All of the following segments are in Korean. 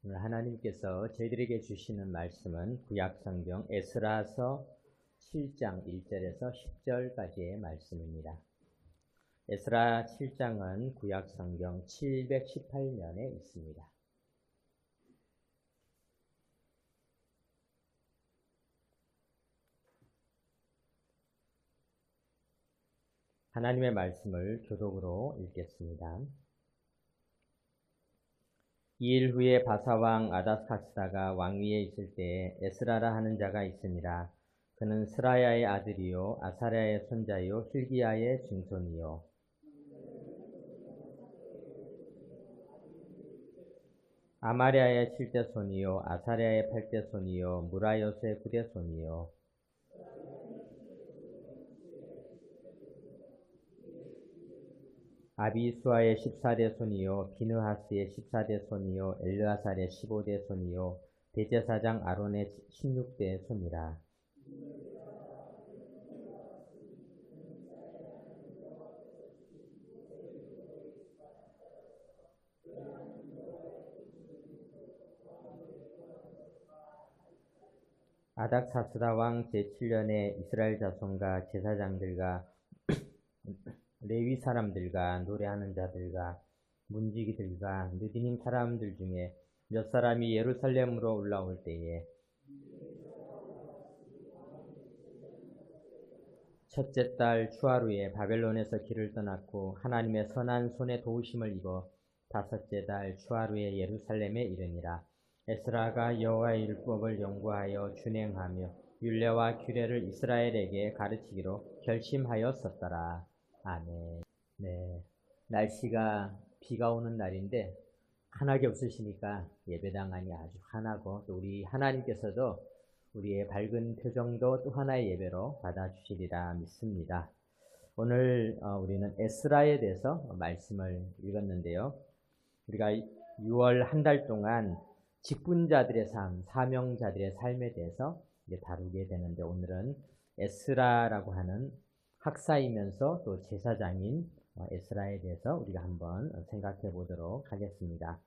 오늘 하나님께서 저희들에게 주시는 말씀은 구약성경 에스라서 7장 1절에서 10절까지의 말씀입니다. 에스라 7장은 구약성경 718면에 있습니다. 하나님의 말씀을 교독으로 읽겠습니다. 2일 후에 바사왕 아다사스다가 왕위에 있을 때에 에스라라 하는 자가 있으니라. 그는 스라야의 아들이요 아사랴의 손자요 힐기야의 증손이요 아마랴의 7대 손이요 아사랴의 8대 손이요 무라요스의 9대 손이요 아비수아의 14대 손이요 비느하스의 14대 손이요 엘르아살의 15대 손이요 대제사장 아론의 16대 손이라. 아닥사스다 왕 제7년에 이스라엘 자손과 제사장들과 레위 사람들과 노래하는 자들과 문지기들과 느디님 사람들 중에 몇 사람이 예루살렘으로 올라올 때에 첫째 달 추하루에 바벨론에서 길을 떠났고 하나님의 선한 손에 도우심을 입어 다섯째 달 추하루에 예루살렘에 이르니라. 에스라가 여호와의 율법을 연구하여 준행하며 율례와 규례를 이스라엘에게 가르치기로 결심하였었더라. 아멘. 네, 날씨가 비가 오는 날인데 환하게 웃으시니까 예배당 안이 아주 환하고 또 우리 하나님께서도 우리의 밝은 표정도 또 하나의 예배로 받아주시리라 믿습니다. 오늘 우리는 에스라에 대해서 말씀을 읽었는데요. 우리가 6월 한 달 동안 직분자들의 삶, 사명자들의 삶에 대해서 이제 다루게 되는데 오늘은 에스라라고 하는 학사이면서 또 제사장인 에스라에 대해서 우리가 한번 생각해 보도록 하겠습니다.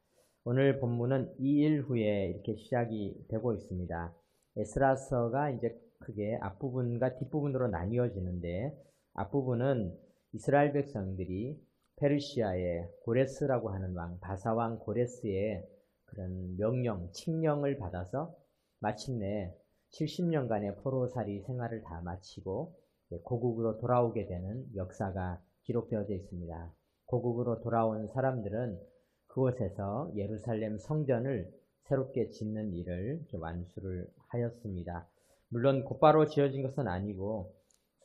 오늘 본문은 2일 후에 이렇게 시작이 되고 있습니다. 에스라서가 이제 크게 앞부분과 뒷부분으로 나뉘어지는데 앞부분은 이스라엘 백성들이 페르시아의 고레스라고 하는 왕, 바사왕 고레스의 그런 명령, 칙령을 받아서 마침내 70년간의 포로살이 생활을 다 마치고 고국으로 돌아오게 되는 역사가 기록되어져 있습니다. 고국으로 돌아온 사람들은 그곳에서 예루살렘 성전을 새롭게 짓는 일을 완수를 하였습니다. 물론 곧바로 지어진 것은 아니고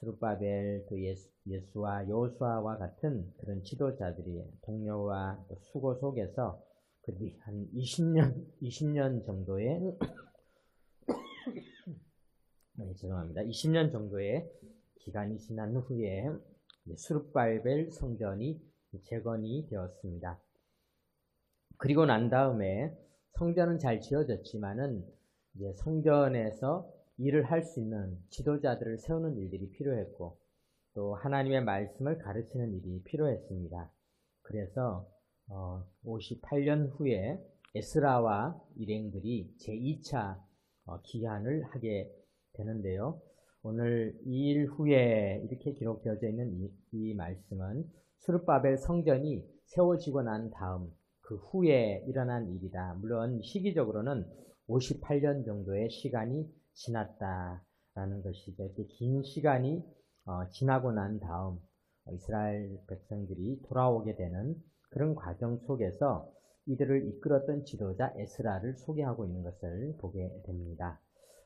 스룹바벨, 또 예수와 여호수아와 같은 그런 지도자들이 동료와 수고 속에서 한 20년 정도의 20년 정도의 기간이 지난 후에 스룹바벨 성전이 재건이 되었습니다. 그리고 난 다음에 성전은 잘 지어졌지만은 이제 성전에서 일을 할 수 있는 지도자들을 세우는 일들이 필요했고 또 하나님의 말씀을 가르치는 일이 필요했습니다. 그래서 58년 후에 에스라와 일행들이 제2차 기한을 하게 되는데요. 오늘 2일 후에 이렇게 기록되어져 있는 이 말씀은 스룹바벨 성전이 세워지고 난 다음 그 후에 일어난 일이다. 물론 시기적으로는 58년 정도의 시간이 지났다라는 것이죠. 이렇게 긴 시간이 지나고 난 다음 이스라엘 백성들이 돌아오게 되는 그런 과정 속에서 이들을 이끌었던 지도자 에스라를 소개하고 있는 것을 보게 됩니다.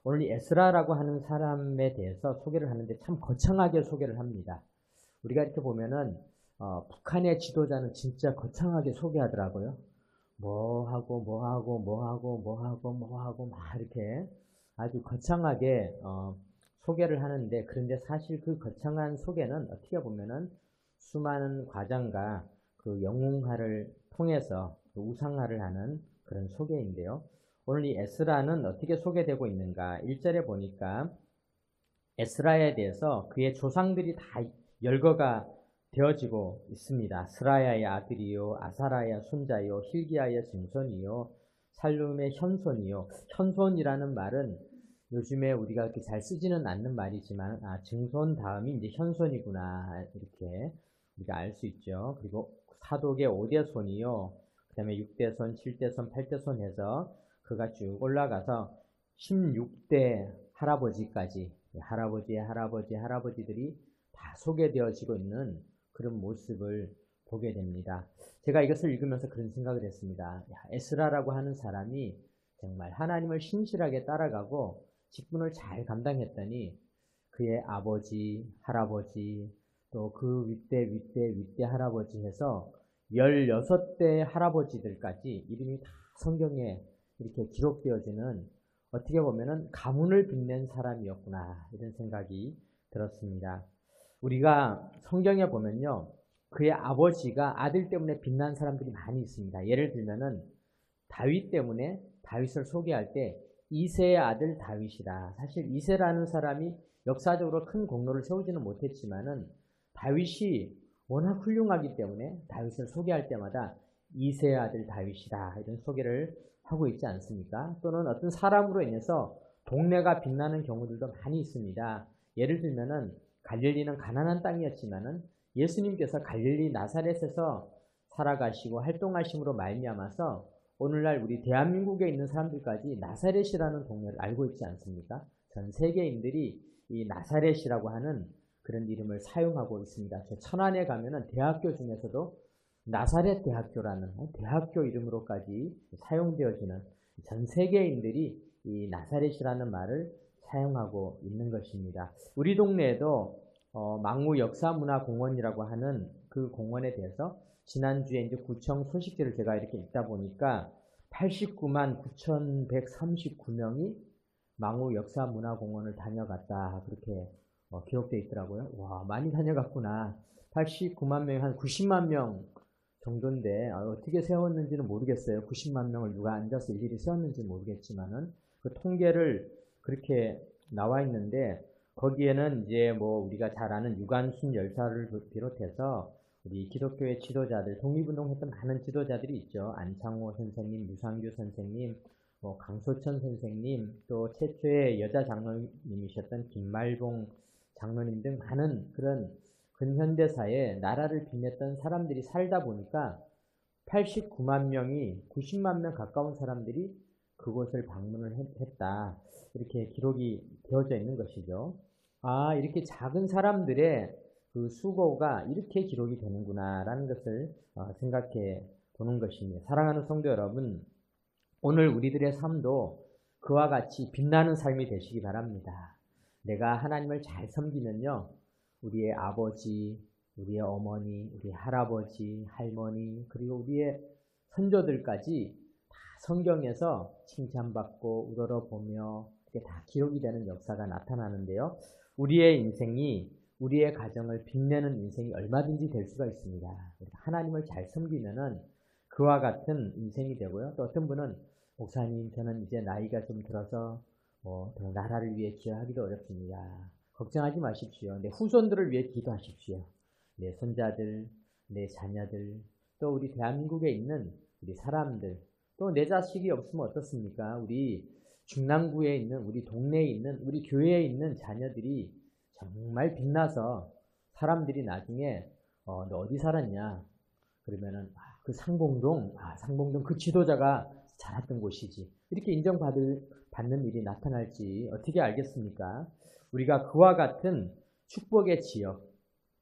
오늘 이 에스라라고 하는 사람에 대해서 소개를 하는데 참 거창하게 소개를 합니다. 우리가 이렇게 보면은 북한의 지도자는 진짜 거창하게 소개하더라고요. 뭐하고 막 이렇게 아주 거창하게 소개를 하는데 그런데 사실 그 거창한 소개는 어떻게 보면은 수많은 과장과 그 영웅화를 통해서 그 우상화를 하는 그런 소개인데요. 오늘 이 에스라는 어떻게 소개되고 있는가? 1절에 보니까 에스라에 대해서 그의 조상들이 다 열거가 되어지고 있습니다. 스라야의 아들이요 아사라의 손자요 힐기야의 증손이요 살룸의 현손이요. 현손이라는 말은 요즘에 우리가 그렇게 잘 쓰지는 않는 말이지만, 증손 다음이 이제 현손이구나, 이렇게 우리가 알 수 있죠. 그리고 사독의 5대 손이요. 그 다음에 6대 손, 7대 손, 8대 손 해서 그가 쭉 올라가서 16대 할아버지까지, 할아버지들이 다 소개되어지고 있는 그런 모습을 보게 됩니다. 제가 이것을 읽으면서 그런 생각을 했습니다. 에스라라고 하는 사람이 정말 하나님을 신실하게 따라가고 직분을 잘 감당했더니 그의 아버지, 할아버지, 또 그 윗대 할아버지 해서 16대 할아버지들까지 이름이 다 성경에 이렇게 기록되어지는, 어떻게 보면은 가문을 빛낸 사람이었구나, 이런 생각이 들었습니다. 우리가 성경에 보면요, 그의 아버지가 아들 때문에 빛난 사람들이 많이 있습니다. 예를 들면은 다윗 때문에 다윗을 소개할 때 이새의 아들 다윗이다. 사실 이새라는 사람이 역사적으로 큰 공로를 세우지는 못했지만은 다윗이 워낙 훌륭하기 때문에 다윗을 소개할 때마다 이새의 아들 다윗이다, 이런 소개를 하고 있지 않습니까? 또는 어떤 사람으로 인해서 동네가 빛나는 경우들도 많이 있습니다. 예를 들면은 갈릴리는 가난한 땅이었지만은 예수님께서 갈릴리 나사렛에서 살아가시고 활동하심으로 말미암아서 오늘날 우리 대한민국에 있는 사람들까지 나사렛이라는 동네를 알고 있지 않습니까? 전 세계인들이 이 나사렛이라고 하는 그런 이름을 사용하고 있습니다. 저 천안에 가면은 대학교 중에서도 나사렛 대학교라는 대학교 이름으로까지 사용되어지는, 전 세계인들이 이 나사렛이라는 말을 사용하고 있는 것입니다. 우리 동네에도 망우 역사문화공원이라고 하는 그 공원에 대해서 지난주에 이제 구청 소식지를 제가 이렇게 읽다 보니까 89만 9,139명이 망우 역사문화공원을 다녀갔다, 그렇게 기록되어 있더라고요. 와, 많이 다녀갔구나. 89만 명이 한 90만 명 정도인데 어떻게 세웠는지는 모르겠어요. 90만 명을 누가 앉아서 일일이 세웠는지 모르겠지만은 그 통계를 그렇게 나와 있는데, 거기에는 이제 뭐 우리가 잘 아는 유관순 열사를 비롯해서 우리 기독교의 지도자들, 독립운동했던 많은 지도자들이 있죠. 안창호 선생님, 유상규 선생님, 뭐 강소천 선생님, 또 최초의 여자 장로님이셨던 김말봉 장로님 등 많은 그런 근현대사에 나라를 빛냈던 사람들이 살다 보니까 89만 명이 90만 명 가까운 사람들이 그곳을 방문을 했다, 이렇게 기록이 되어져 있는 것이죠. 이렇게 작은 사람들의 그 수고가 이렇게 기록이 되는구나 라는 것을 생각해 보는 것입니다. 사랑하는 성도 여러분, 오늘 우리들의 삶도 그와 같이 빛나는 삶이 되시기 바랍니다. 내가 하나님을 잘 섬기면요, 우리의 아버지, 우리의 어머니, 우리 할아버지, 할머니, 그리고 우리의 선조들까지 다 성경에서 칭찬받고 우러러보며 이렇게 다 기록이 되는 역사가 나타나는데요. 우리의 인생이, 우리의 가정을 빛내는 인생이 얼마든지 될 수가 있습니다. 하나님을 잘 섬기면은 그와 같은 인생이 되고요. 또 어떤 분은 목사님, 저는 이제 나이가 좀 들어서 나라를 위해 기여하기도 어렵습니다. 걱정하지 마십시오. 내 후손들을 위해 기도하십시오. 내 손자들, 내 자녀들, 또 우리 대한민국에 있는 우리 사람들, 또 내 자식이 없으면 어떻습니까? 우리 중랑구에 있는, 우리 동네에 있는, 우리 교회에 있는 자녀들이 정말 빛나서 사람들이 나중에 너 어디 살았냐? 그러면은 그 상봉동 그 지도자가 자랐던 곳이지, 이렇게 인정받는 일이 나타날지 어떻게 알겠습니까? 우리가 그와 같은 축복의 지역,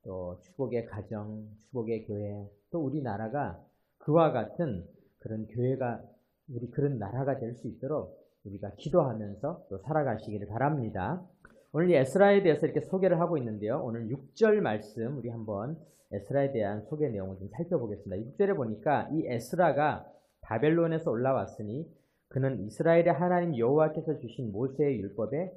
또 축복의 가정, 축복의 교회, 또 우리나라가 그와 같은 그런 교회가, 우리 그런 나라가 될 수 있도록 우리가 기도하면서 또 살아가시기를 바랍니다. 오늘 이 에스라에 대해서 이렇게 소개를 하고 있는데요. 오늘 6절 말씀 우리 한번 에스라에 대한 소개 내용을 좀 살펴보겠습니다. 6절에 보니까 이 에스라가 바벨론에서 올라왔으니 그는 이스라엘의 하나님 여호와께서 주신 모세의 율법에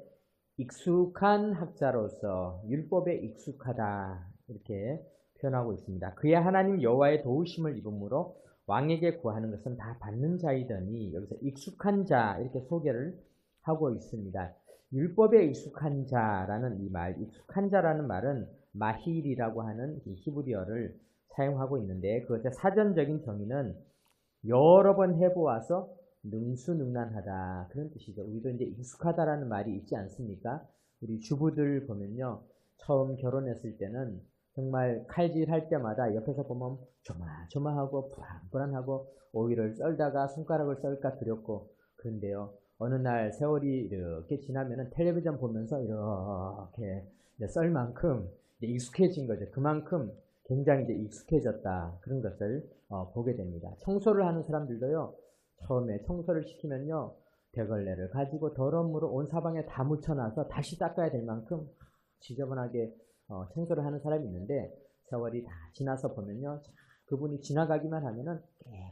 익숙한 학자로서, 율법에 익숙하다, 이렇게 표현하고 있습니다. 그의 하나님 여호와의 도우심을 입음으로 왕에게 구하는 것은 다 받는 자이더니, 여기서 익숙한 자 이렇게 소개를 하고 있습니다. 율법에 익숙한 자라는 이 말, 익숙한 자라는 말은 마힐이라고 하는 이 히브리어를 사용하고 있는데, 그것의 사전적인 정의는 여러 번 해보아서 능수능란하다 그런 뜻이죠. 우리도 이제 익숙하다라는 말이 있지 않습니까? 우리 주부들 보면요, 처음 결혼했을 때는 정말 칼질할 때마다 옆에서 보면 조마조마하고 불안불안하고 오이를 썰다가 손가락을 썰까 두렵고 그런데요. 어느 날 세월이 이렇게 지나면은 텔레비전 보면서 이렇게 썰 만큼 이제 익숙해진 거죠. 그만큼 굉장히 이제 익숙해졌다 그런 것을 보게 됩니다. 청소를 하는 사람들도요. 처음에 청소를 시키면요. 대걸레를 가지고 더러운 물을 온 사방에 다 묻혀놔서 다시 닦아야 될 만큼 지저분하게 청소를 하는 사람이 있는데 세월이 다 지나서 보면요. 그분이 지나가기만 하면은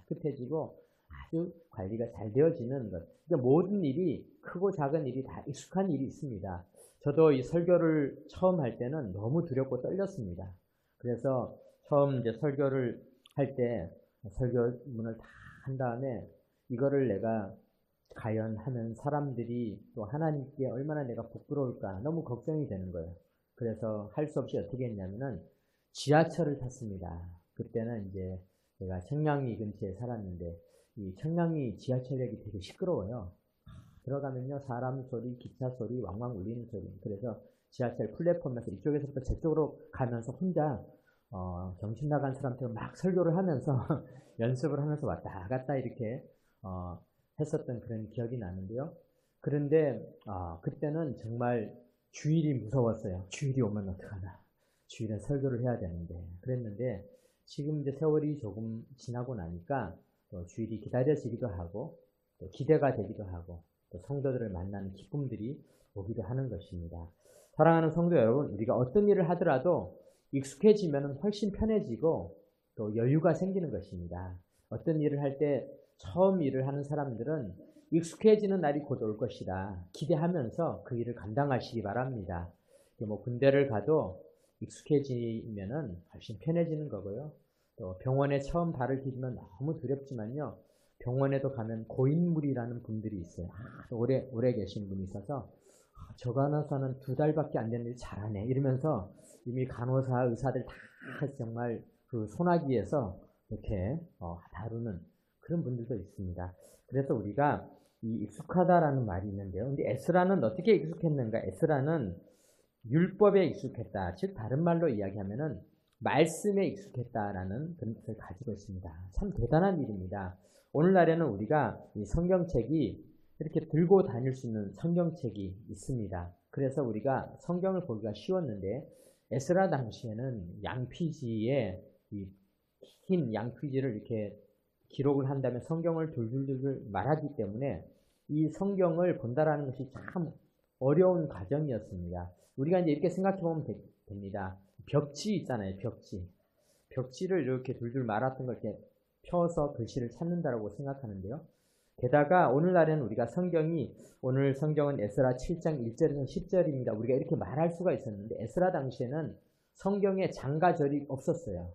깨끗해지고 아주 관리가 잘 되어지는 것. 그러니까 모든 일이 크고 작은 일이 다 익숙한 일이 있습니다. 저도 이 설교를 처음 할 때는 너무 두렵고 떨렸습니다. 그래서 처음 이제 설교를 할 때 설교문을 다 한 다음에 이거를 내가 과연 하면 사람들이 또 하나님께 얼마나 내가 부끄러울까 너무 걱정이 되는 거예요. 그래서 할 수 없이 어떻게 했냐면은 지하철을 탔습니다. 그때는 이제 제가 청량리 근처에 살았는데 이 청량리 지하철역이 되게 시끄러워요. 들어가면요 사람 소리, 기차 소리, 왕왕 울리는 소리. 그래서 지하철 플랫폼에서 이쪽에서부터 저쪽으로 가면서 혼자 정신 나간 사람처럼 막 설교를 하면서 연습을 하면서 왔다 갔다 이렇게 했었던 그런 기억이 나는데요. 그런데 그때는 정말 주일이 무서웠어요. 주일이 오면 어떡하나. 주일엔 설교를 해야 되는데 그랬는데 지금 이제 세월이 조금 지나고 나니까 또 주일이 기다려지기도 하고 또 기대가 되기도 하고 또 성도들을 만나는 기쁨들이 오기도 하는 것입니다. 사랑하는 성도 여러분, 우리가 어떤 일을 하더라도 익숙해지면 훨씬 편해지고 또 여유가 생기는 것입니다. 어떤 일을 할 때 처음 일을 하는 사람들은 익숙해지는 날이 곧 올 것이다. 기대하면서 그 일을 감당하시기 바랍니다. 뭐 군대를 가도 익숙해지면은 훨씬 편해지는 거고요. 또 병원에 처음 발을 디디면 너무 두렵지만요. 병원에도 가면 고인물이라는 분들이 있어요. 오래 계신 분이 있어서 저 간호사는 2달밖에 안 됐는데 잘하네 이러면서 이미 간호사 의사들 다 정말 그 소나기에서 이렇게 다루는 그런 분들도 있습니다. 그래서 우리가 이 익숙하다라는 말이 있는데요. 근데 에스라는 어떻게 익숙했는가? 에스라는 율법에 익숙했다. 즉 다른 말로 이야기하면은 말씀에 익숙했다라는 그런 뜻을 가지고 있습니다. 참 대단한 일입니다. 오늘날에는 우리가 이 성경책이 이렇게 들고 다닐 수 있는 성경책이 있습니다. 그래서 우리가 성경을 보기가 쉬웠는데 에스라 당시에는 양피지에 이 흰 양피지를 이렇게 기록을 한다면 성경을 둘둘둘 말하기 때문에 이 성경을 본다라는 것이 참 어려운 과정이었습니다. 우리가 이제 이렇게 생각해 보면 됩니다. 벽지 있잖아요, 벽지. 벽지를 이렇게 둘둘 말았던 걸 이렇게 펴서 글씨를 찾는다라고 생각하는데요. 게다가 오늘날에는 우리가 오늘 성경은 에스라 7장 1절에서 10절입니다. 우리가 이렇게 말할 수가 있었는데 에스라 당시에는 성경에 장가절이 없었어요.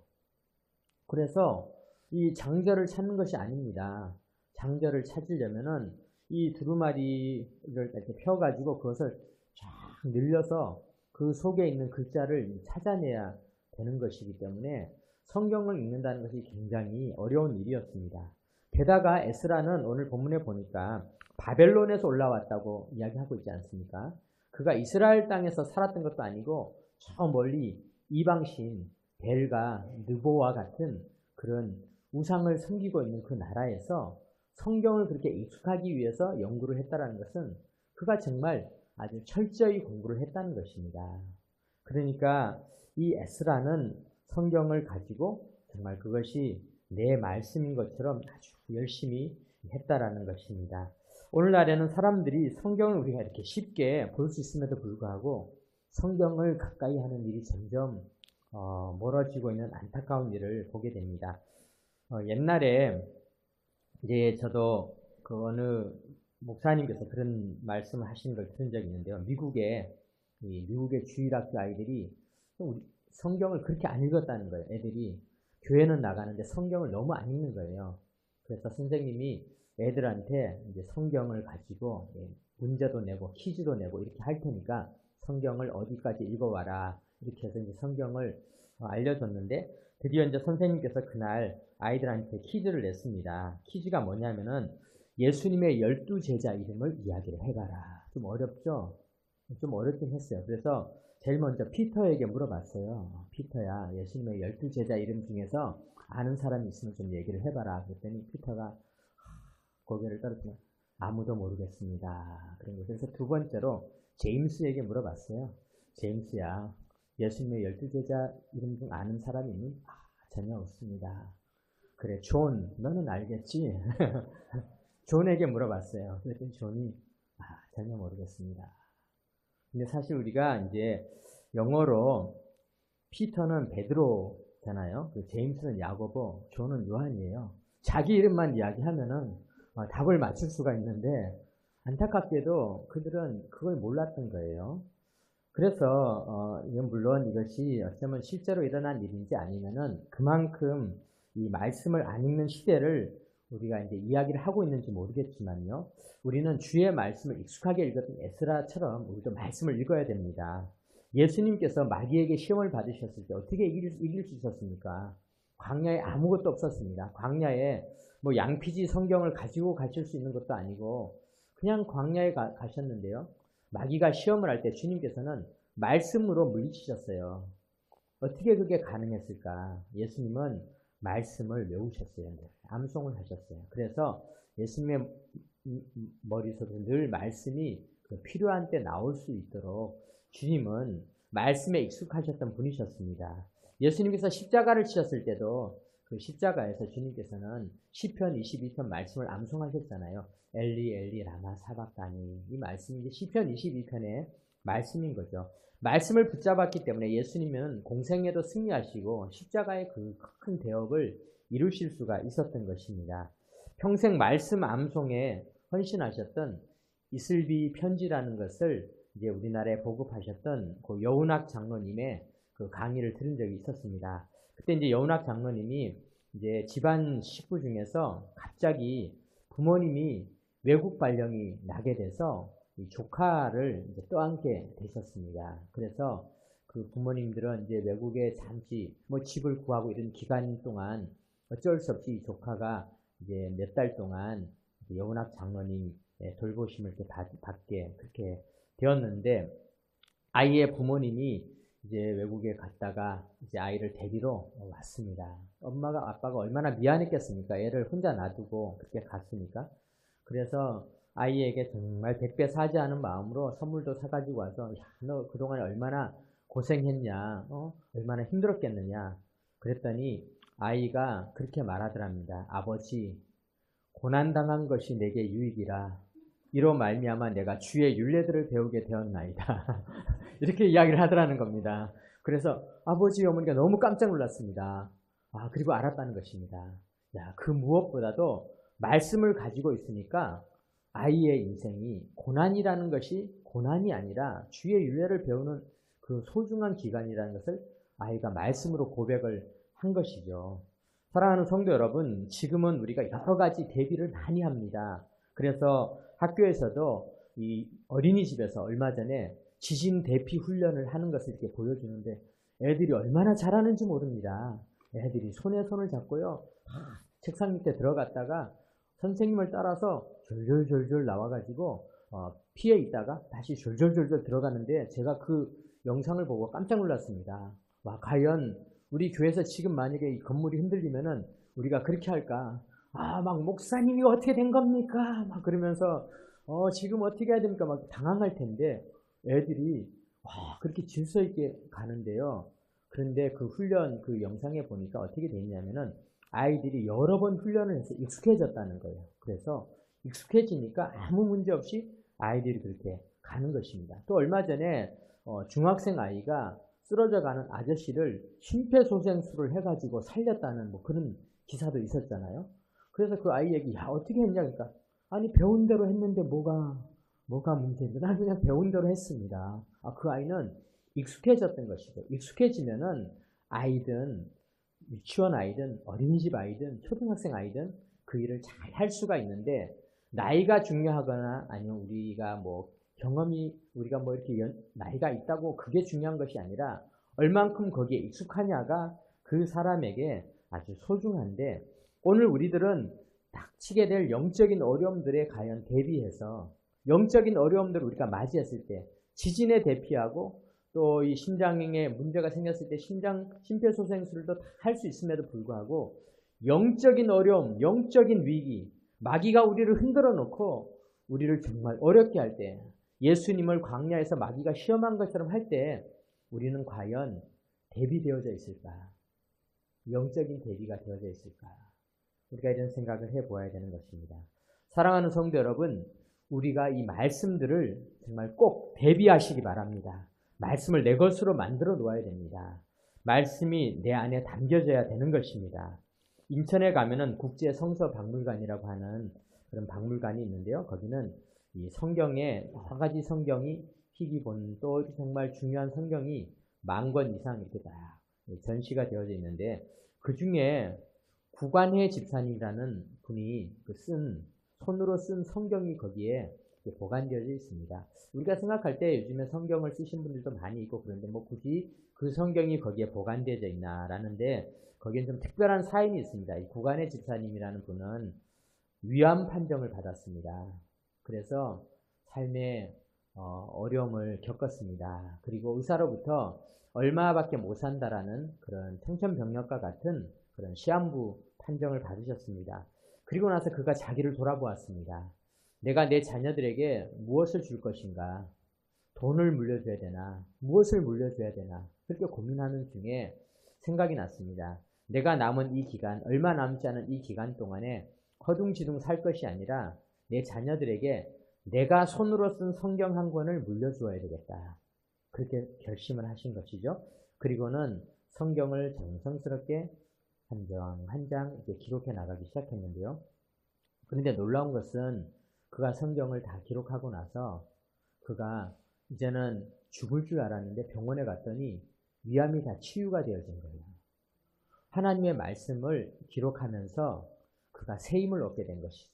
그래서 이 장절을 찾는 것이 아닙니다. 장절을 찾으려면은 이 두루마리를 이렇게 펴가지고 그것을 쫙 늘려서 그 속에 있는 글자를 찾아내야 되는 것이기 때문에 성경을 읽는다는 것이 굉장히 어려운 일이었습니다. 게다가 에스라는 오늘 본문에 보니까 바벨론에서 올라왔다고 이야기하고 있지 않습니까? 그가 이스라엘 땅에서 살았던 것도 아니고 저 멀리 이방신 벨과 느보와 같은 그런 우상을 섬기고 있는 그 나라에서 성경을 그렇게 익숙하기 위해서 연구를 했다는 것은 그가 정말 아주 철저히 공부를 했다는 것입니다. 그러니까 이 에스라는 성경을 가지고 정말 그것이 내 말씀인 것처럼 아주 열심히 했다라는 것입니다. 오늘날에는 사람들이 성경을 우리가 이렇게 쉽게 볼 수 있음에도 불구하고 성경을 가까이 하는 일이 점점 멀어지고 있는 안타까운 일을 보게 됩니다. 옛날에 이제 저도 그 어느 목사님께서 그런 말씀을 하시는 걸 들은 적이 있는데요. 미국의 주일학교 아이들이 성경을 그렇게 안 읽었다는 거예요. 애들이 교회는 나가는데 성경을 너무 안 읽는 거예요. 그래서 선생님이 애들한테 이제 성경을 가지고 문제도 내고 퀴즈도 내고 이렇게 할 테니까 성경을 어디까지 읽어와라 이렇게 해서 이제 성경을 알려줬는데 드디어 이제 선생님께서 그날 아이들한테 퀴즈를 냈습니다. 퀴즈가 뭐냐면은 예수님의 12제자 이름을 이야기를 해봐라. 좀 어렵죠? 좀 어렵긴 했어요. 그래서 제일 먼저 피터에게 물어봤어요. 피터야, 예수님의 12제자 이름 중에서 아는 사람이 있으면 좀 얘기를 해봐라. 그랬더니 피터가 고개를 떨어뜨려 아무도 모르겠습니다. 그런 거. 그래서 두 번째로 제임스에게 물어봤어요. 제임스야, 예수님의 12제자 이름 중 아는 사람이 있니? 전혀 없습니다. 그래, 존, 너는 알겠지? 존에게 물어봤어요. 그랬더니 존이 전혀 모르겠습니다. 근데 사실 우리가 이제 영어로 피터는 베드로잖아요. 제임스는 야고보, 존은 요한이에요. 자기 이름만 이야기하면은 답을 맞출 수가 있는데 안타깝게도 그들은 그걸 몰랐던 거예요. 그래서 물론 이것이 어쩌면 실제로 일어난 일인지 아니면은 그만큼 이 말씀을 안 읽는 시대를 우리가 이제 이야기를 하고 있는지 모르겠지만요. 우리는 주의 말씀을 익숙하게 읽었던 에스라처럼 우리도 말씀을 읽어야 됩니다. 예수님께서 마귀에게 시험을 받으셨을 때 어떻게 이길 수 있었습니까? 광야에 아무것도 없었습니다. 광야에 뭐 양피지 성경을 가지고 가실 수 있는 것도 아니고 그냥 광야에 가셨는데요. 마귀가 시험을 할 때 주님께서는 말씀으로 물리치셨어요. 어떻게 그게 가능했을까? 예수님은 말씀을 외우셨어요. 암송을 하셨어요. 그래서 예수님의 머릿속에 늘 말씀이 필요한 때 나올 수 있도록 주님은 말씀에 익숙하셨던 분이셨습니다. 예수님께서 십자가를 치셨을 때도 그 십자가에서 주님께서는 시편 22편 말씀을 암송하셨잖아요. 엘리 엘리 라마 사박다니. 이 말씀이 이제 시편 22편의 말씀인 거죠. 말씀을 붙잡았기 때문에 예수님은 공생에도 승리하시고 십자가의 그 큰 대업을 이루실 수가 있었던 것입니다. 평생 말씀 암송에 헌신하셨던 이슬비 편지라는 것을 이제 우리나라에 보급하셨던 그 여운학 장로님의 그 강의를 들은 적이 있었습니다. 그때 이제 여운학 장로님이 이제 집안 식구 중에서 갑자기 부모님이 외국 발령이 나게 돼서 이 조카를 이제 떠안게 되셨습니다. 그래서 그 부모님들은 이제 외국에 잠시 뭐 집을 구하고 이런 기간 동안 어쩔 수 없이 이 조카가 이제 몇 달 동안 여운학 장로님 돌보심을 이렇게 받게 그렇게 되었는데 아이의 부모님이 이제 외국에 갔다가 이제 아이를 데리러 왔습니다. 엄마가 아빠가 얼마나 미안했겠습니까? 애를 혼자 놔두고 그렇게 갔으니까. 그래서 아이에게 정말 백배 사죄하는 마음으로 선물도 사가지고 와서 야, 너 그동안에 얼마나 고생했냐, 얼마나 힘들었겠느냐. 그랬더니 아이가 그렇게 말하더랍니다. 아버지, 고난당한 것이 내게 유익이라 이로 말미암아 내가 주의 율례들을 배우게 되었나이다. 이렇게 이야기를 하더라는 겁니다. 그래서 아버지 어머니가 너무 깜짝 놀랐습니다. 그리고 알았다는 것입니다. 야, 그 무엇보다도 말씀을 가지고 있으니까 아이의 인생이 고난이라는 것이 고난이 아니라 주의 율례를 배우는 그 소중한 기간이라는 것을 아이가 말씀으로 고백을 한 것이죠. 사랑하는 성도 여러분, 지금은 우리가 여러 가지 대비를 많이 합니다. 그래서 학교에서도 이 어린이집에서 얼마 전에 지진 대피 훈련을 하는 것을 이렇게 보여주는데 애들이 얼마나 잘하는지 모릅니다. 애들이 손에 손을 잡고요. 책상 밑에 들어갔다가 선생님을 따라서 졸졸졸졸 나와가지고 피해 있다가 다시 졸졸졸졸 들어가는데 제가 그 영상을 보고 깜짝 놀랐습니다. 와, 과연 우리 교회에서 지금 만약에 이 건물이 흔들리면은 우리가 그렇게 할까? 막 목사님이 어떻게 된 겁니까? 막 그러면서 지금 어떻게 해야 됩니까? 막 당황할 텐데 애들이 그렇게 질서 있게 가는데요. 그런데 그 훈련 그 영상에 보니까 어떻게 됐냐면은 아이들이 여러 번 훈련을 해서 익숙해졌다는 거예요. 그래서 익숙해지니까 아무 문제 없이 아이들이 그렇게 가는 것입니다. 또 얼마 전에 중학생 아이가 쓰러져가는 아저씨를 심폐소생술을 해가지고 살렸다는 뭐 그런 기사도 있었잖아요. 그래서 그 아이에게 야 어떻게 했냐 그러니까 아니 배운 대로 했는데 뭐가 문제인데 난 그냥 배운 대로 했습니다. 그 아이는 익숙해졌던 것이죠. 익숙해지면은 아이든 유치원 아이든 어린이집 아이든 초등학생 아이든 그 일을 잘 할 수가 있는데 나이가 중요하거나 아니면 우리가 뭐 경험이 우리가 뭐 이렇게 나이가 있다고 그게 중요한 것이 아니라 얼만큼 거기에 익숙하냐가 그 사람에게 아주 소중한데 오늘 우리들은 닥치게 될 영적인 어려움들에 과연 대비해서 영적인 어려움들을 우리가 맞이했을 때 지진에 대피하고 또 이 심장에 문제가 생겼을 때 심폐소생술도 다 할 수 있음에도 불구하고 영적인 어려움, 영적인 위기, 마귀가 우리를 흔들어 놓고 우리를 정말 어렵게 할 때, 예수님을 광야에서 마귀가 시험한 것처럼 할 때 우리는 과연 대비되어져 있을까? 영적인 대비가 되어져 있을까? 우리가 이런 생각을 해보아야 되는 것입니다. 사랑하는 성도 여러분, 우리가 이 말씀들을 정말 꼭 대비하시기 바랍니다. 말씀을 내 것으로 만들어 놓아야 됩니다. 말씀이 내 안에 담겨져야 되는 것입니다. 인천에 가면은 국제 성서 박물관이라고 하는 그런 박물관이 있는데요. 거기는 이 성경에 여러 가지 성경이 희귀본 또 정말 중요한 성경이 10,000권 이상 이렇게 다 전시가 되어져 있는데 그 중에 구관해 집사님이라는 분이 손으로 쓴 성경이 거기에 보관되어져 있습니다. 우리가 생각할 때 요즘에 성경을 쓰신 분들도 많이 있고 그런데 뭐 굳이 그 성경이 거기에 보관되어져 있나라는데 거기엔 좀 특별한 사연이 있습니다. 이 구관해 집사님이라는 분은 위암 판정을 받았습니다. 그래서 삶에 어려움을 겪었습니다. 그리고 의사로부터 얼마밖에 못 산다라는 그런 청천벽력과 같은 그런 시한부 판정을 받으셨습니다. 그리고 나서 그가 자기를 돌아보았습니다. 내가 내 자녀들에게 무엇을 줄 것인가? 돈을 물려줘야 되나? 무엇을 물려줘야 되나? 그렇게 고민하는 중에 생각이 났습니다. 내가 남은 이 기간, 얼마 남지 않은 이 기간 동안에 허둥지둥 살 것이 아니라 내 자녀들에게 내가 손으로 쓴 성경 한 권을 물려주어야 되겠다. 그렇게 결심을 하신 것이죠. 그리고는 성경을 정성스럽게 한 장 한 장 기록해 나가기 시작했는데요. 그런데 놀라운 것은 그가 성경을 다 기록하고 나서 그가 이제는 죽을 줄 알았는데 병원에 갔더니 위암이 다 치유가 되어진 거예요. 하나님의 말씀을 기록하면서 그가 새 힘을 얻게 된 것이죠.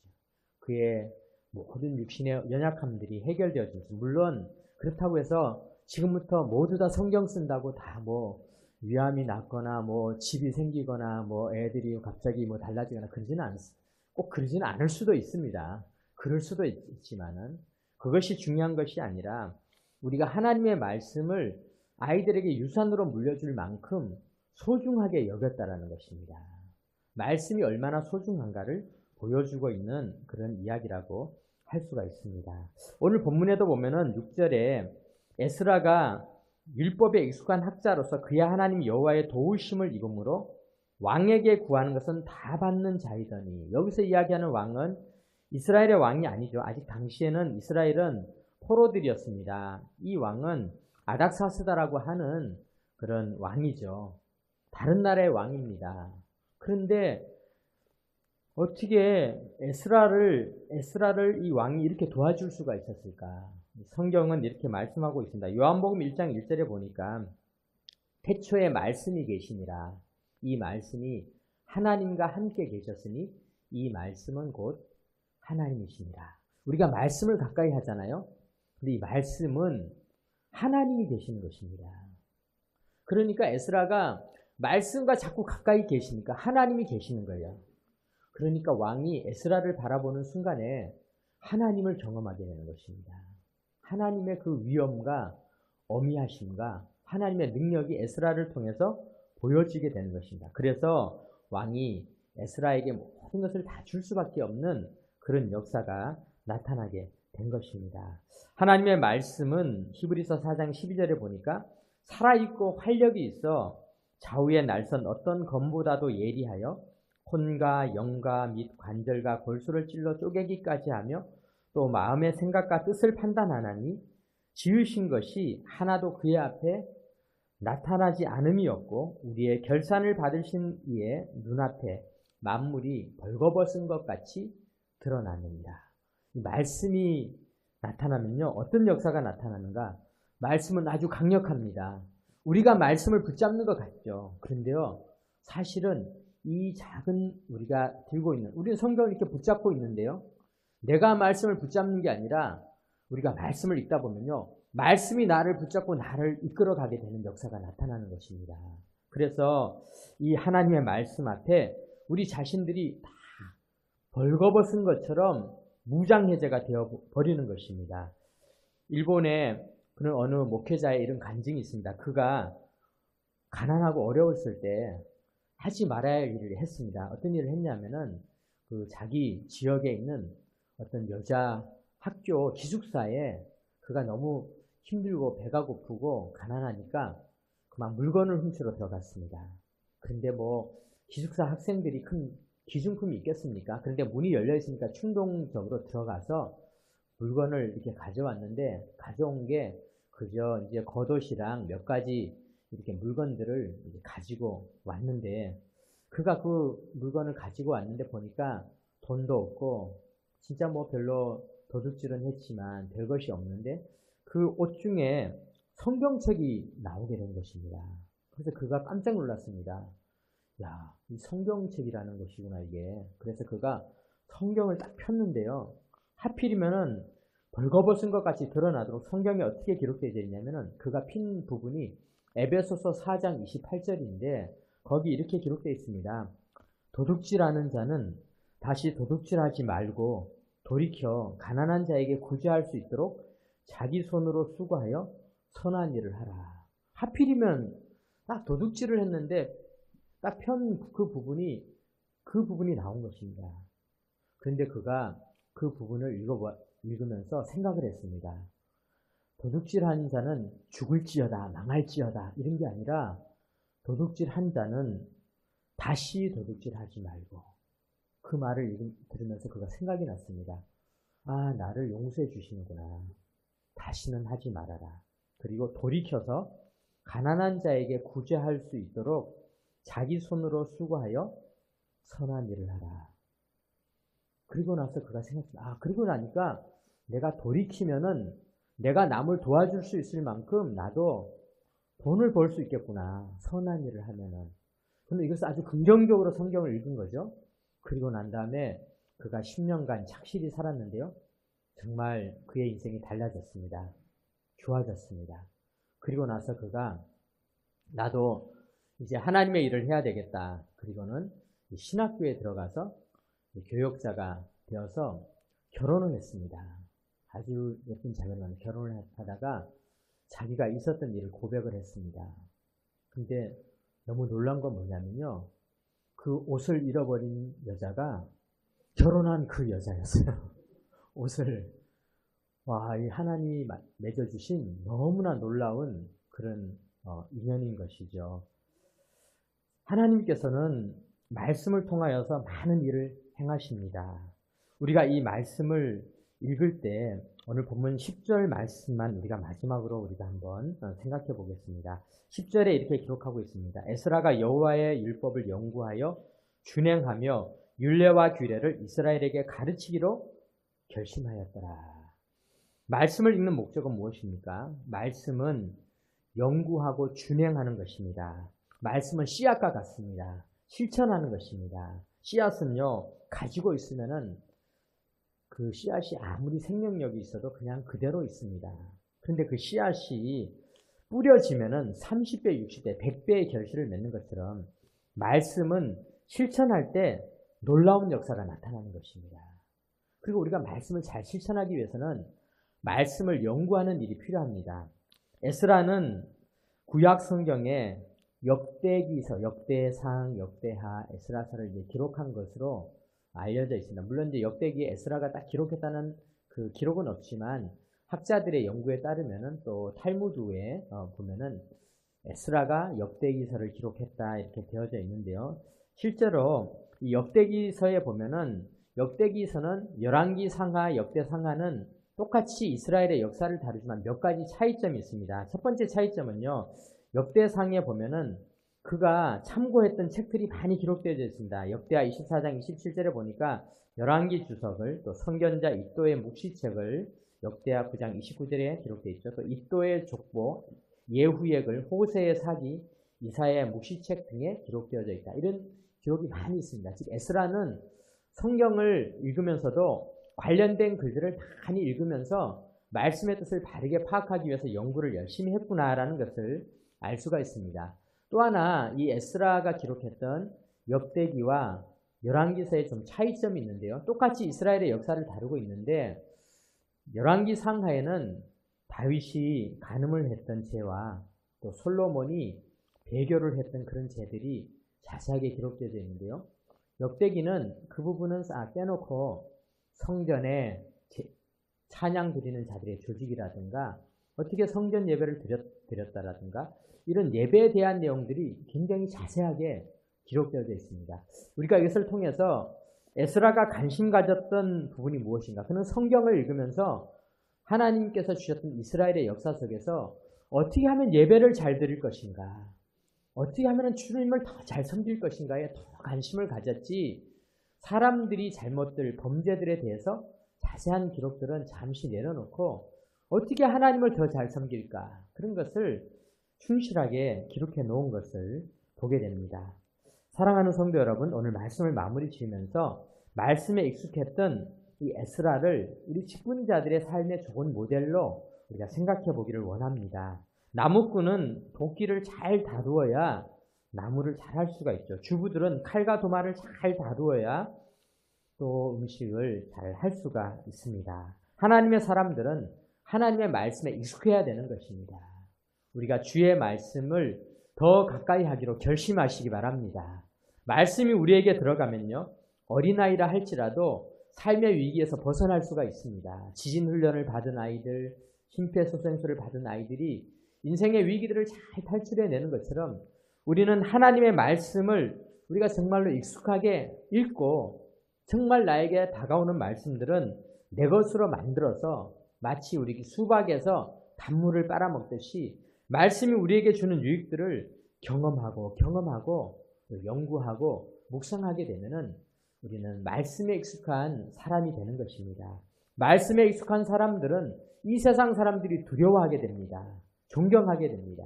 그의 모든 육신의 연약함들이 해결되어지면서 물론 그렇다고 해서 지금부터 모두 다 성경 쓴다고 다 위암이 낫거나 집이 생기거나 애들이 갑자기 달라지거나 꼭 그러지는 않을 수도 있습니다. 그럴 수도 있지만은 그것이 중요한 것이 아니라 우리가 하나님의 말씀을 아이들에게 유산으로 물려줄 만큼 소중하게 여겼다라는 것입니다. 말씀이 얼마나 소중한가를 보여주고 있는 그런 이야기라고 할 수가 있습니다. 오늘 본문에도 보면은 6절에 에스라가 율법에 익숙한 학자로서 그야 하나님 여호와의 도우심을 입음으로 왕에게 구하는 것은 다 받는 자이더니, 여기서 이야기하는 왕은 이스라엘의 왕이 아니죠. 아직 당시에는 이스라엘은 포로들이었습니다. 이 왕은 아닥사스다라고 하는 그런 왕이죠. 다른 나라의 왕입니다. 그런데 어떻게 에스라를 이 왕이 이렇게 도와줄 수가 있었을까? 성경은 이렇게 말씀하고 있습니다. 요한복음 1장 1절에 보니까 태초에 말씀이 계시니라. 이 말씀이 하나님과 함께 계셨으니 이 말씀은 곧 하나님이시니라. 우리가 말씀을 가까이 하잖아요. 근데 이 말씀은 하나님이 계시는 것입니다. 그러니까 에스라가 말씀과 자꾸 가까이 계시니까 하나님이 계시는 거예요. 그러니까 왕이 에스라를 바라보는 순간에 하나님을 경험하게 되는 것입니다. 하나님의 그 위엄과 어미하심과 하나님의 능력이 에스라를 통해서 보여지게 되는 것입니다. 그래서 왕이 에스라에게 모든 것을 다 줄 수밖에 없는 그런 역사가 나타나게 된 것입니다. 하나님의 말씀은 히브리서 4장 12절에 보니까 살아있고 활력이 있어 좌우에 날선 어떤 검보다도 예리하여 혼과 영과 및 관절과 골수를 찔러 쪼개기까지 하며 또 마음의 생각과 뜻을 판단하나니 지으신 것이 하나도 그의 앞에 나타나지 않음이 없고 우리의 결산을 받으신 이의 눈앞에 만물이 벌거벗은 것 같이 드러나느니라. 이 말씀이 나타나면요, 어떤 역사가 나타나는가? 말씀은 아주 강력합니다. 우리가 말씀을 붙잡는 것 같죠. 그런데요, 사실은 이 작은 우리가 들고 있는, 우리는 성경을 이렇게 붙잡고 있는데요, 내가 말씀을 붙잡는 게 아니라 우리가 말씀을 읽다 보면요, 말씀이 나를 붙잡고 나를 이끌어가게 되는 역사가 나타나는 것입니다. 그래서 이 하나님의 말씀 앞에 우리 자신들이 다 벌거벗은 것처럼 무장해제가 되어 버리는 것입니다. 일본에 그런 어느 목회자의 이런 간증이 있습니다. 그가 가난하고 어려웠을 때 하지 말아야 할 일을 했습니다. 어떤 일을 했냐면은 그 자기 지역에 있는 어떤 여자 학교 기숙사에 그가 너무 힘들고 배가 고프고 가난하니까 그만 물건을 훔치러 들어갔습니다. 그런데 뭐 기숙사 학생들이 큰 기중품이 있겠습니까? 그런데 문이 열려 있으니까 충동적으로 들어가서 물건을 이렇게 가져왔는데 가져온 게 그저 이제 겉옷이랑 몇 가지 이렇게 물건들을 이제 가지고 왔는데 그가 그 물건을 가지고 왔는데 보니까 돈도 없고 진짜 뭐 별로 도둑질은 했지만 별것이 없는데 그 옷 중에 성경책이 나오게 된 것입니다. 그래서 그가 깜짝 놀랐습니다. 야, 이 성경책이라는 것이구나 이게. 그래서 그가 성경을 딱 폈는데요. 하필이면은 벌거벗은 것 같이 드러나도록 성경에 어떻게 기록되어 있냐면은 그가 핀 부분이 에베소서 4장 28절인데 거기 이렇게 기록되어 있습니다. 도둑질하는 자는 다시 도둑질하지 말고 돌이켜 가난한 자에게 구제할 수 있도록 자기 손으로 수고하여 선한 일을 하라. 하필이면 딱 도둑질을 했는데 딱 편 그 부분이 나온 것입니다. 그런데 그가 그 부분을 읽으면서 생각을 했습니다. 도둑질한 자는 죽을지어다, 망할지어다 이런 게 아니라 도둑질한 자는 다시 도둑질하지 말고 그 말을 들으면서 그가 생각이 났습니다. 아, 나를 용서해 주시는구나. 다시는 하지 말아라. 그리고 돌이켜서 가난한 자에게 구제할 수 있도록 자기 손으로 수고하여 선한 일을 하라. 그리고 나서 그가 생각했습니다. 아, 그리고 나니까 내가 돌이키면은 내가 남을 도와줄 수 있을 만큼 나도 돈을 벌 수 있겠구나. 선한 일을 하면은. 근데 이것을 아주 긍정적으로 성경을 읽은 거죠. 그리고 난 다음에 그가 10년간 착실히 살았는데요. 정말 그의 인생이 달라졌습니다. 좋아졌습니다. 그리고 나서 그가 나도 이제 하나님의 일을 해야 되겠다. 그리고는 신학교에 들어가서 교역자가 되어서 결혼을 했습니다. 아주 예쁜 자매랑 결혼을 하다가 자기가 있었던 일을 고백을 했습니다. 근데 너무 놀란 건 뭐냐면요. 그 옷을 잃어버린 여자가 결혼한 그 여자였어요. 옷을. 와, 이 하나님이 맺어주신 너무나 놀라운 그런 인연인 것이죠. 하나님께서는 말씀을 통하여서 많은 일을 행하십니다. 우리가 이 말씀을 읽을 때 오늘 본문 10절 말씀만 우리가 마지막으로 우리가 한번 생각해 보겠습니다. 10절에 이렇게 기록하고 있습니다. 에스라가 여호와의 율법을 연구하여 준행하며 율례와 규례를 이스라엘에게 가르치기로 결심하였더라. 말씀을 읽는 목적은 무엇입니까? 말씀은 연구하고 준행하는 것입니다. 말씀은 씨앗과 같습니다. 실천하는 것입니다. 씨앗은요, 가지고 있으면은 그 씨앗이 아무리 생명력이 있어도 그냥 그대로 있습니다. 그런데 그 씨앗이 뿌려지면은 30배, 60배, 100배의 결실을 맺는 것처럼 말씀은 실천할 때 놀라운 역사가 나타나는 것입니다. 그리고 우리가 말씀을 잘 실천하기 위해서는 말씀을 연구하는 일이 필요합니다. 에스라는 구약 성경에 역대기서, 역대상, 역대하, 에스라서를 이제 기록한 것으로 알려져 있습니다. 물론 이제 역대기에 에스라가 딱 기록했다는 그 기록은 없지만 학자들의 연구에 따르면은 또 탈무드에 보면은 에스라가 역대기서를 기록했다 이렇게 되어져 있는데요. 실제로 이 역대기서에 보면은 역대기서는 열왕기 상하, 역대 상하는 똑같이 이스라엘의 역사를 다루지만 몇 가지 차이점이 있습니다. 첫 번째 차이점은요. 역대상에 보면은 그가 참고했던 책들이 많이 기록되어 있습니다. 역대하 24장 27절에 보니까 열왕기 주석을 또 선견자 이도의 묵시책을 역대하 9장 29절에 기록되어 있죠. 또 이도의 족보, 예후의 글, 호세의 사기, 이사야의 묵시책 등에 기록되어져 있다. 이런 기록이 많이 있습니다. 즉 에스라는 성경을 읽으면서도 관련된 글들을 많이 읽으면서 말씀의 뜻을 바르게 파악하기 위해서 연구를 열심히 했구나라는 것을 알 수가 있습니다. 또 하나 이 에스라가 기록했던 역대기와 열왕기서에 좀 차이점이 있는데요. 똑같이 이스라엘의 역사를 다루고 있는데 열왕기 상하에는 다윗이 간음을 했던 죄와 또 솔로몬이 배교를 했던 그런 죄들이 자세하게 기록되어 있는데요. 역대기는 그 부분은 빼놓고 성전에 찬양 드리는 자들의 조직이라든가 어떻게 성전 예배를 드렸다라든가 이런 예배에 대한 내용들이 굉장히 자세하게 기록되어 있습니다. 우리가 이것을 통해서 에스라가 관심 가졌던 부분이 무엇인가? 그는 성경을 읽으면서 하나님께서 주셨던 이스라엘의 역사 속에서 어떻게 하면 예배를 잘 드릴 것인가? 어떻게 하면 주님을 더 잘 섬길 것인가에 더 관심을 가졌지 사람들이 잘못들, 범죄들에 대해서 자세한 기록들은 잠시 내려놓고 어떻게 하나님을 더 잘 섬길까? 그런 것을 충실하게 기록해 놓은 것을 보게 됩니다. 사랑하는 성도 여러분, 오늘 말씀을 마무리 지으면서 말씀에 익숙했던 이 에스라를 우리 직분자들의 삶의 좋은 모델로 우리가 생각해 보기를 원합니다. 나무꾼은 도끼를 잘 다루어야 나무를 잘 할 수가 있죠. 주부들은 칼과 도마를 잘 다루어야 또 음식을 잘 할 수가 있습니다. 하나님의 사람들은 하나님의 말씀에 익숙해야 되는 것입니다. 우리가 주의 말씀을 더 가까이 하기로 결심하시기 바랍니다. 말씀이 우리에게 들어가면요, 어린아이라 할지라도 삶의 위기에서 벗어날 수가 있습니다. 지진 훈련을 받은 아이들, 심폐소생술을 받은 아이들이 인생의 위기들을 잘 탈출해내는 것처럼 우리는 하나님의 말씀을 우리가 정말로 익숙하게 읽고 정말 나에게 다가오는 말씀들은 내 것으로 만들어서 마치 우리 수박에서 단물을 빨아먹듯이 말씀이 우리에게 주는 유익들을 경험하고 연구하고 묵상하게 되면은 우리는 말씀에 익숙한 사람이 되는 것입니다. 말씀에 익숙한 사람들은 이 세상 사람들이 두려워하게 됩니다. 존경하게 됩니다.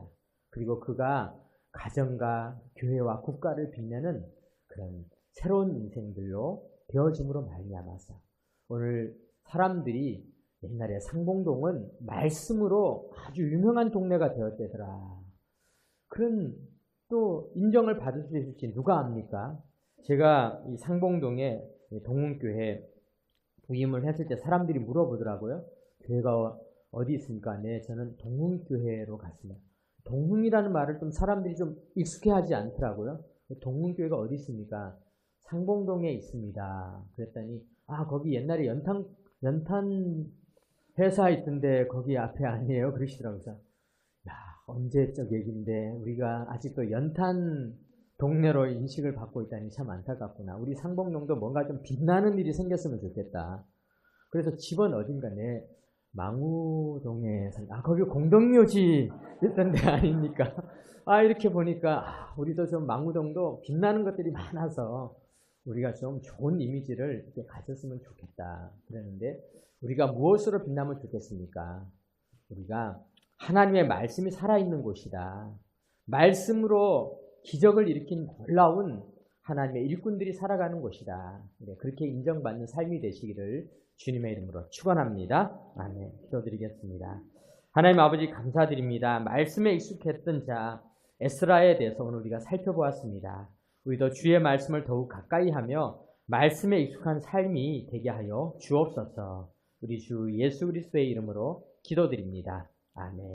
그리고 그가 가정과 교회와 국가를 빛내는 그런 새로운 인생들로 되어짐으로 말미암아서 오늘 사람들이 옛날에 상봉동은 말씀으로 아주 유명한 동네가 되었대더라. 그런 또 인정을 받을 수 있을지 누가 압니까? 제가 이 상봉동에 동문교회 부임을 했을 때 사람들이 물어보더라고요. 교회가 어디 있습니까? 네, 저는 동문교회로 갔습니다. 동문이라는 말을 좀 사람들이 좀 익숙해하지 않더라고요. 동문교회가 어디 있습니까? 상봉동에 있습니다. 그랬더니 거기 옛날에 연탄 회사 있던데 거기 앞에 아니에요? 그러시더라고요. 언제적 얘기인데 우리가 아직도 연탄 동네로 인식을 받고 있다니 참 안타깝구나. 우리 상봉동도 뭔가 좀 빛나는 일이 생겼으면 좋겠다. 그래서 집은 어딘가네. 망우동에 거기 공동묘지 있던데 아닙니까? 이렇게 보니까 우리도 좀 망우동도 빛나는 것들이 많아서 우리가 좀 좋은 이미지를 이렇게 가졌으면 좋겠다. 그랬는데 우리가 무엇으로 빛나면 좋겠습니까? 우리가 하나님의 말씀이 살아있는 곳이다. 말씀으로 기적을 일으킨 놀라운 하나님의 일꾼들이 살아가는 곳이다. 그렇게 인정받는 삶이 되시기를 주님의 이름으로 축원합니다. 아멘. 기도드리겠습니다. 하나님 아버지 감사드립니다. 말씀에 익숙했던 자 에스라에 대해서 오늘 우리가 살펴보았습니다. 우리도 주의 말씀을 더욱 가까이 하며 말씀에 익숙한 삶이 되게 하여 주옵소서. 우리 주 예수 그리스도의 이름으로 기도드립니다. 아멘.